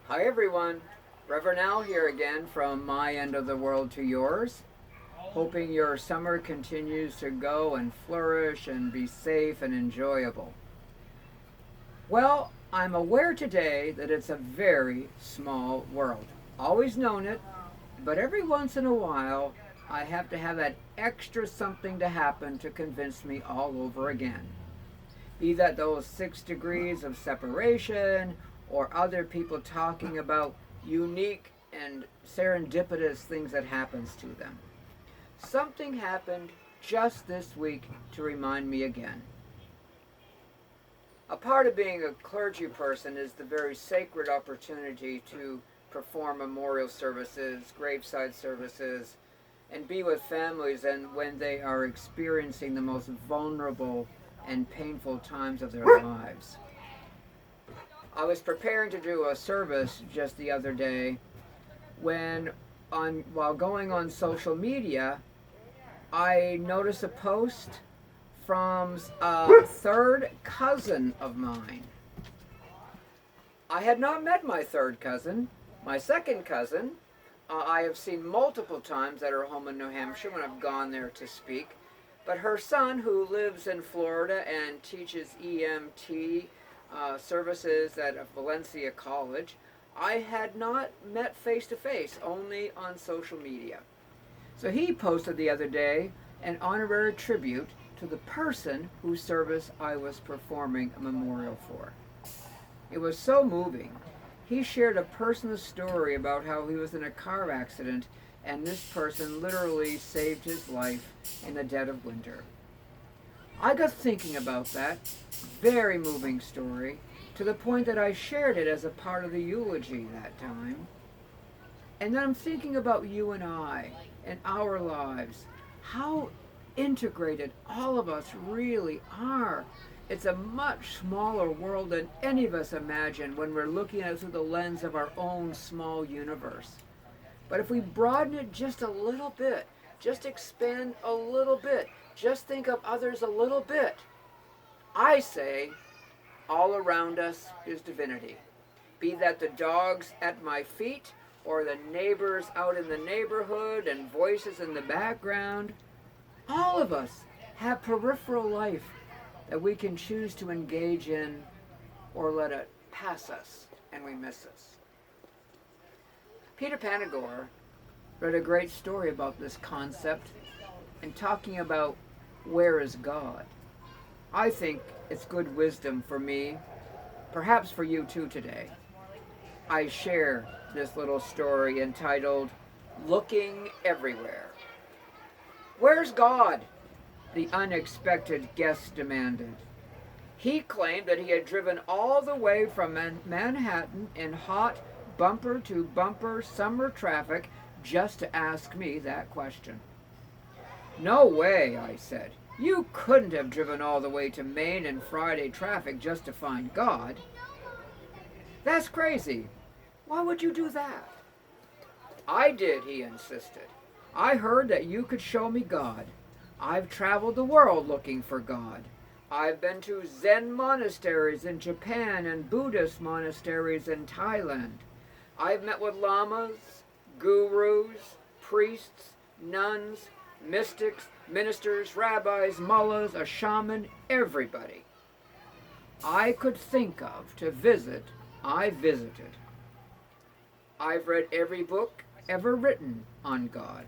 Hi everyone, Reverend Al here again from my end of the world to yours. Hoping your summer continues to go and flourish and be safe and enjoyable. Well, I'm aware today that it's a very small world. Always known it, but every once in a while I have to have that extra something to happen to convince me all over again. Be that those 6 degrees of separation or other people talking about unique and serendipitous things that happens to them. Something happened just this week to remind me again. A part of being a clergy person is the very sacred opportunity to perform memorial services, graveside services, and be with families and when they are experiencing the most vulnerable and painful times of their lives. I was preparing to do a service just the other day when while going on social media, I noticed a post from a third cousin of mine. I had not met my third cousin. My second cousin, I have seen multiple times at her home in New Hampshire when I've gone there to speak. But her son, who lives in Florida and teaches EMT services at Valencia College, I had not met face to face, only on social media. So he posted the other day an honorary tribute to the person whose service I was performing a memorial for. It was so moving. He shared a personal story about how he was in a car accident and this person literally saved his life in the dead of winter. I got thinking about that very moving story to the point that I shared it as a part of the eulogy that time. And then I'm thinking about you and I and our lives, how integrated all of us really are. It's a much smaller world than any of us imagine when we're looking at it through the lens of our own small universe. But if we broaden it just a little bit, just expand a little bit, just think of others a little bit, I say all around us is divinity. Be that the dogs at my feet or the neighbors out in the neighborhood and voices in the background, all of us have peripheral life that we can choose to engage in or let it pass us and we miss us. Peter Panagore read a great story about this concept and talking about where is God. I think it's good wisdom for me, perhaps for you too today. I share this little story entitled Looking Everywhere. Where's God? The unexpected guest demanded. He claimed that he had driven all the way from Manhattan in hot bumper to bumper summer traffic just to ask me that question. No way, I said. You couldn't have driven all the way to Maine in Friday traffic just to find God. That's crazy. Why would you do that? I did, he insisted. I heard that you could show me God. I've traveled the world looking for God. I've been to Zen monasteries in Japan and Buddhist monasteries in Thailand. I've met with lamas, gurus, priests, nuns, mystics, ministers, rabbis, mullahs, a shaman, everybody I could think of to visit, I visited. I've read every book ever written on God.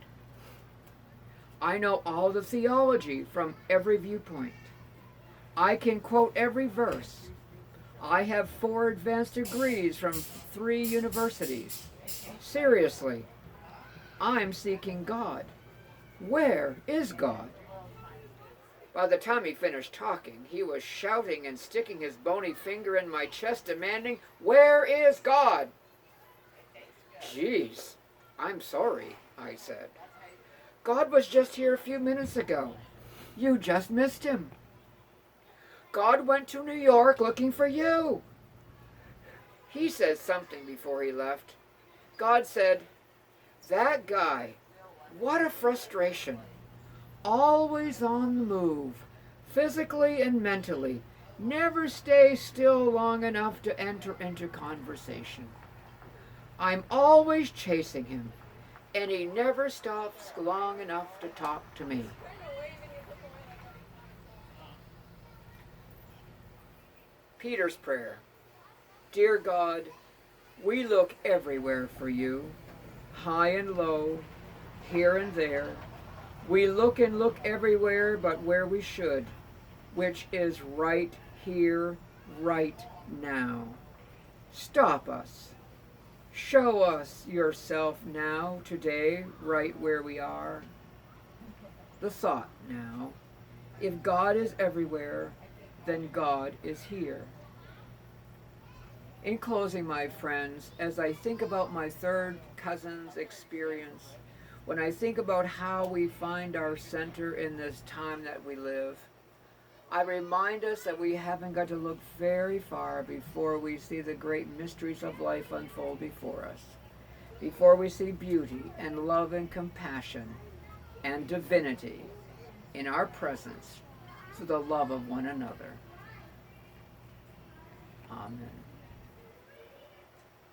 I know all the theology from every viewpoint. I can quote every verse. I have 4 advanced degrees from 3 universities. Seriously, I'm seeking God. Where is God? By the time he finished talking, he was shouting and sticking his bony finger in my chest, demanding, "Where is God?" Geez, I'm sorry, I said. God was just here a few minutes ago. You just missed him. God went to New York looking for you. He said something before he left. God said, "That guy, what a frustration. Always on the move, physically and mentally, never stays still long enough to enter into conversation." I'm always chasing him, and he never stops long enough to talk to me. Peter's prayer. Dear God, we look everywhere for you, high and low, here and there. We look and look everywhere but where we should, which is right here, right now. Stop us. Show us yourself now, today, right where we are. The thought now. If God is everywhere, then God is here. In closing, my friends, as I think about my third cousin's experience, when I think about how we find our center in this time that we live, I remind us that we haven't got to look very far before we see the great mysteries of life unfold before us, before we see beauty and love and compassion and divinity in our presence through the love of one another. Amen.